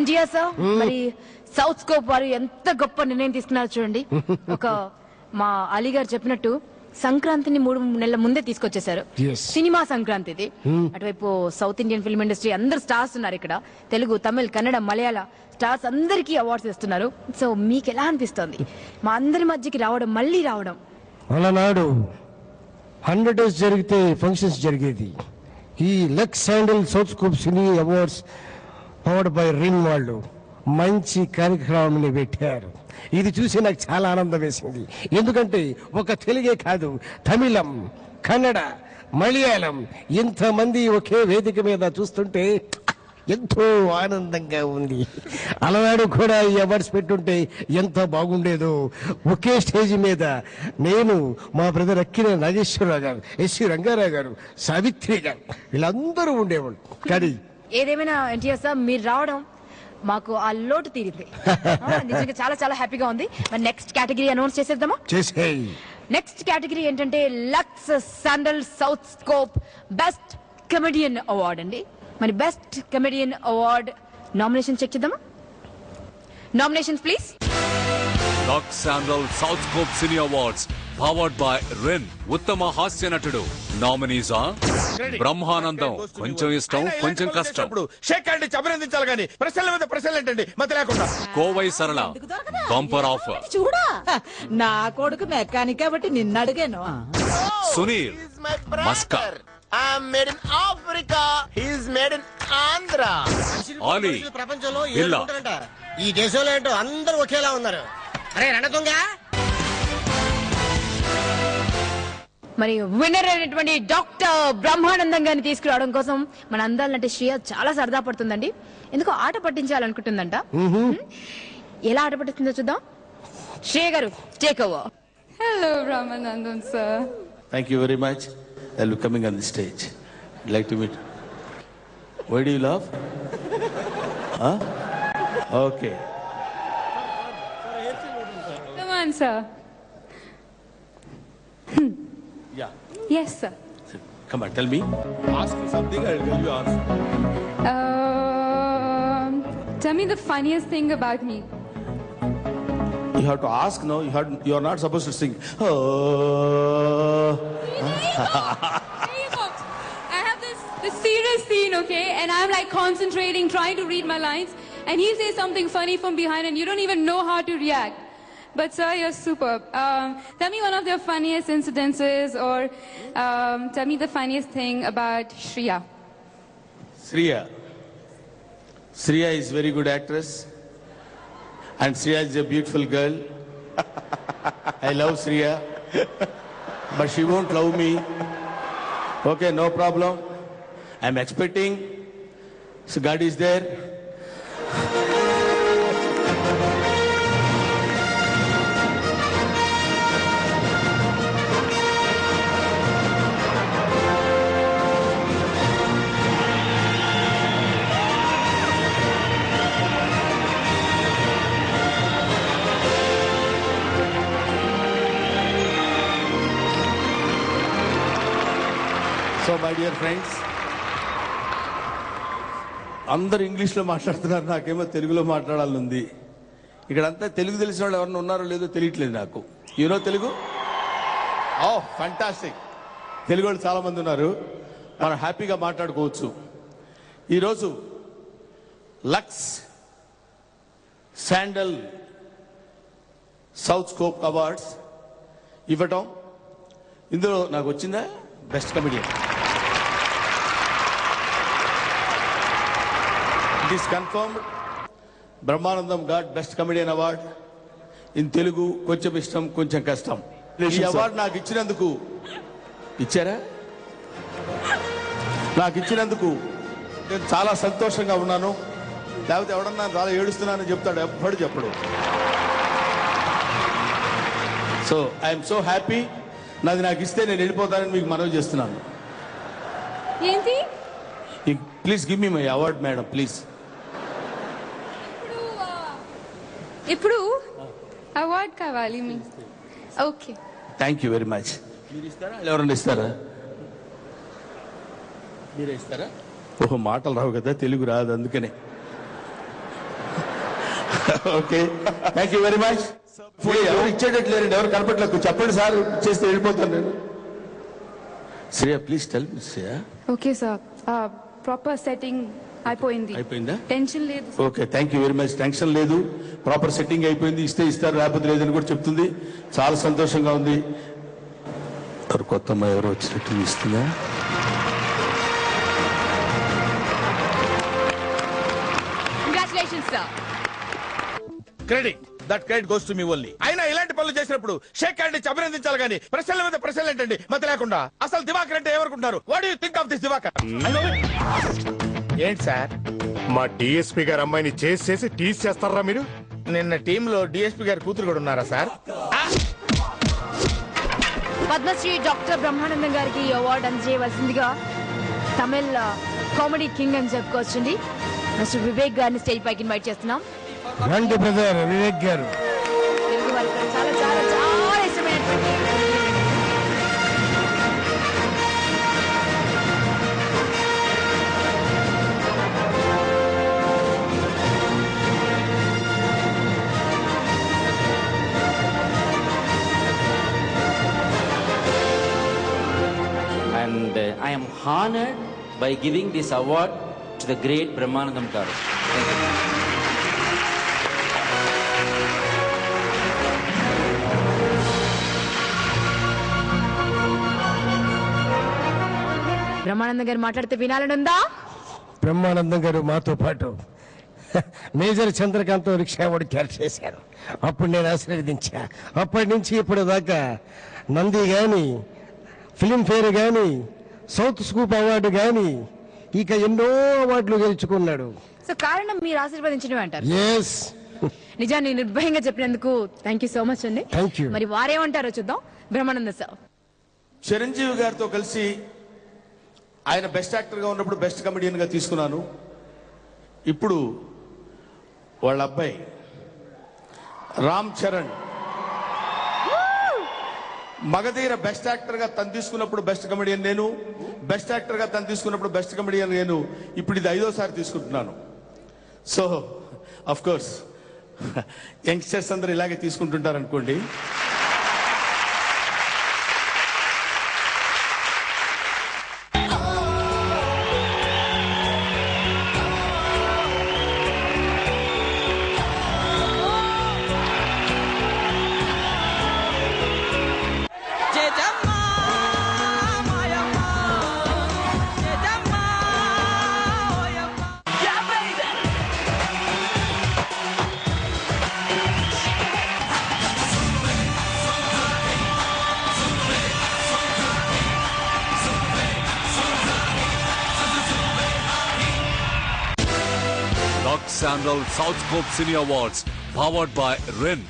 India sir మరి south scope వారు ఎంత గొప్ప నిర్ణయం తీసుకున్నారు చూడండి. ఒక మా అలీ గారు చెప్పినట్టు సంక్రాంతిని 3 నెలల ముందే తీసుకొచ్చేసారు. సినిమా సంక్రాంతి ఇది. అటువైపు సౌత్ ఇండియన్ ఫిల్మ్ ఇండస్ట్రీ అందరు స్టార్స్ ఉన్నారు ఇక్కడ. తెలుగు, తమిళ్, కన్నడ, మలయాళ స్టార్స్ అందరికీ అవార్డ్స్ ఇస్తున్నారు. సో మీకు ఎలా అనిపిస్తుంది మా అందరి మధ్యకి రావడం, మళ్ళీ రావడం? అలనాడు 100 డేస్ జరిగితే ఫంక్షన్స్ జరిగేది. ఈ Lux sandal south scope cine awards powered by Rin వాళ్ళు మంచి కార్యక్రమాన్ని పెట్టారు. ఇది చూసి నాకు చాలా ఆనందం వేసింది. ఎందుకంటే ఒక తెలుగే కాదు, తమిళం, కన్నడ, మలయాళం ఇంతమంది ఒకే వేదిక మీద చూస్తుంటే ఎంతో ఆనందంగా ఉంది. అలనాడు కూడా ఈ అవార్డ్స్ పెట్టుంటే ఎంత బాగుండేదో. ఒకే స్టేజ్ మీద నేను, మా బ్రదర్ అక్కిన నాగేశ్వరరావు గారు, ఎస్వి రంగారావు గారు, సావిత్రి గారు వీళ్ళందరూ ఉండేవాళ్ళు. కానీ ఏదేమైనా ఎన్టీఆర్ సార్ మీరు రావడం మాకు ఆ లోటు తీరింది. నిజంగా చాలా చాలా హ్యాపీగా ఉంది. మరి నెక్స్ట్ కేటగిరీ అనౌన్స్ చేసేద్దామా? చేసేయ్. నెక్స్ట్ కేటగిరీ ఏంటంటే Lux sandal south Scope best comedian award అండి. మరి best comedian award nomination check చేద్దామా? Nominations please. Lux sandal south scope cine awards powered by Ren. ఉత్తమ హాస్య నటుడు నామినీస్ బ్రహ్మానందం, కొంచెం ఇష్టం కొంచెం కష్టం. అభినందించాలి కానీ ప్రశ్నల మీద ప్రశ్నలు ఏంటండి మధ్య లేకుండా. కోవై సరళ బంపర్ ఆఫర్. చూడా నా కొడుకు మెకానిక్ కాబట్టి నిన్ను అడిగాను. సునీల్ మస్కా. Made in Africa, he's made in Andhra. Ali ప్రపంచంలో ఇల్లా. ఈ దేశంలో ఏంటో అందరూ ఒకేలా ఉన్నారు. అరే రణతుంగ. మరి విన్నర్ అయినటువంటి డాక్టర్ బ్రహ్మానందం గారిని తీసుకురావడం కోసం మన అందాలంటే శ్రేయ చాలా సరదా పడుతుందండి. ఎందుకో ఆట పట్టించాలనుకుంటుందంట. ఎలా ఆట పట్టిస్తుందో చూద్దాం. శ్రేయ గారు take over. Hello, Brahmanandam sir. Thank you very much. I'll be coming on the stage. I'd like to meet. Why do you laugh? Huh? Okay. Come on, sir. Yeah. Yes, sir. Come on, tell me. Ask me something, I'll tell you answer. Tell me the funniest thing about me. You have to ask, no? You are not supposed to sing. Oh. There you go. I have this serious scene, okay? And I'm like concentrating, trying to read my lines. And he says something funny from behind and you don't even know how to react. But sir, you're superb. Tell me one of your funniest incidences or tell me the funniest thing about Shriya. Shriya. Shriya is very good actress. And Shriya is a beautiful girl. I love Shriya. But she won't love me. Okay, no problem. I'm expecting. So God is there. So my dear friends, అందరు ఇంగ్లీష్లో మాట్లాడుతున్నారు, నాకేమో తెలుగులో మాట్లాడాలని ఉంది. ఇక్కడంతా తెలుగు తెలిసిన వాళ్ళు ఎవరన్నా ఉన్నారో లేదో తెలియట్లేదు నాకు. You know Telugu? Oh fantastic. Telugu వాళ్ళు చాలా మంది ఉన్నారు. మనం హ్యాపీగా మాట్లాడుకోవచ్చు. ఈరోజు Lux sandal south scope awards ఇవ్వటం, ఇందులో నాకు వచ్చిందా best comedian. It is confirmed. Brahmanandam got Best Comedian Award in Telugu. కొంచెం ఇష్టం కొంచెం కష్టం. ఈ అవార్డు నాకు ఇచ్చినందుకు ఇచ్చారా? నాకు ఇచ్చినందుకు నేను చాలా సంతోషంగా ఉన్నాను. లేకపోతే ఎవడన్నా చాలా ఏడుస్తున్నానని చెప్తాడు, ఎప్పుడు చెప్పడు. So I'm so happy. నాది నాకు ఇస్తే నేను వెళ్ళిపోతానని మీకు మనవి చేస్తున్నాను. ఏంటి? Please give me my award madam, please. ఇప్పుడు అవార్డ్ కావాలి మీ. Okay, thank you very much. మీరు ఇస్తారా ఎవరన్నా ఇస్తారా? మీరే ఇస్తారా? ఓహో మాటలు రావు కదా, తెలుగు రాదు అందుకనే. Okay, thank you very much. ఎవరు ఇచ్చేటట్టు లేరండి, ఎవరు కనపట్లేదు. చెప్పండి సార్, చేస్తే వెళ్ళిపోతాను నేను. Shreya please tell me. Shreya Okay, sir. Proper setting అయిపోయింది. అయిపోయిందా? టెన్షన్ లేదు. Okay, thank you very much. Tension లేదు, ప్రాపర్ సెట్టింగ్ అయిపోయింది. ఇస్తే ఇస్తారు, లేకపోతే లేదని కూడా చెప్తుంది. చాలా సంతోషంగా ఉంది. ఎవరు కొత్త అమ్మాయి ఎవరు వచ్చినట్టు ఇస్తుందా? Congratulations sir. Credit that credit goes to me only. అయినా ఇలాంటి పనులు చేసినప్పుడు షేక్ హ్యాండ్ ఇచ్చి అభినందించాలి కానీ ప్రశ్నల మీద ప్రశ్నలు ఏంటండి మత లేకుండా. అసలు దివాకర్ అంటే ఏమనుకుంటున్నారు? What you think of this Diwakar? ఏంటి సార్, మా డిఎస్పీ గారు అమ్మాయిని చేసి టీస్ చేస్తారా మీరు? నిన్న టీమ్ లో డిఎస్పీ గారి కూతురు కూడా ఉన్నారా సార్? పద్మశ్రీ డాక్టర్ బ్రహ్మానందం గారికి ఈ అవార్డు అందజేయవలసిందిగా తమిళ్ కామెడీ కింగ్ అని చెప్పుకోవచ్చండి మిస్టర్ వివేక్ గారిని స్టేజ్ పైకి ఇన్వైట్ చేస్తున్నాం. రండి బ్రదర్ వివేక్ గారు. తెలుగు వారికి చాలా చాలా చాలా ఇష్టమైనటువంటి and I am honored by giving this award to the great Brahmanandam Garu. Thank you. Brahmanandam గారు మాట్లాడితే వినాలని ఉందా? బ్రహ్మానందం గారు మాతో పాటు మేజర్ చంద్రకాంత్ రిక్షా వాడు క్యారెక్టర్ చేశారు. అప్పుడు నేను ఆశీర్వదించా. అప్పటి నుంచి ఇప్పుడు దాకా నంది కానీ, ఫిలింఫేర్ కానీ, సౌత్ స్కూప్ అవార్డు కానీ, ఇక ఎన్నో అవార్డులు గెలుచుకున్నాడు. సో కారణం మీరు ఆశీర్వదించడం అంటారు. ఎస్, నిజాన్ని నిర్భయంగా చెప్పినందుకు థ్యాంక్ యూ సో మచ్ అండి. Thank you. మరి వారేమంటారో చూద్దాం. బ్రహ్మానంద సార్, చిరంజీవి గారితో కలిసి ఆయన బెస్ట్ యాక్టర్గా ఉన్నప్పుడు బెస్ట్ కమెడియన్గా తీసుకున్నాను. ఇప్పుడు వాళ్ళ అబ్బాయి రామ్ చరణ్ మగధీర బెస్ట్ యాక్టర్గా తను తీసుకున్నప్పుడు బెస్ట్ కమెడియన్ నేను, బెస్ట్ యాక్టర్గా తను తీసుకున్నప్పుడు బెస్ట్ కమెడియన్ నేను. ఇప్పుడు ఇది 5వ సారి తీసుకుంటున్నాను. సో అఫ్ కోర్స్ యంగ్స్టర్స్ అందరూ ఇలాగే తీసుకుంటుంటారు అనుకోండి. Lux Sandal South Scope Cine Awards, powered by Rin.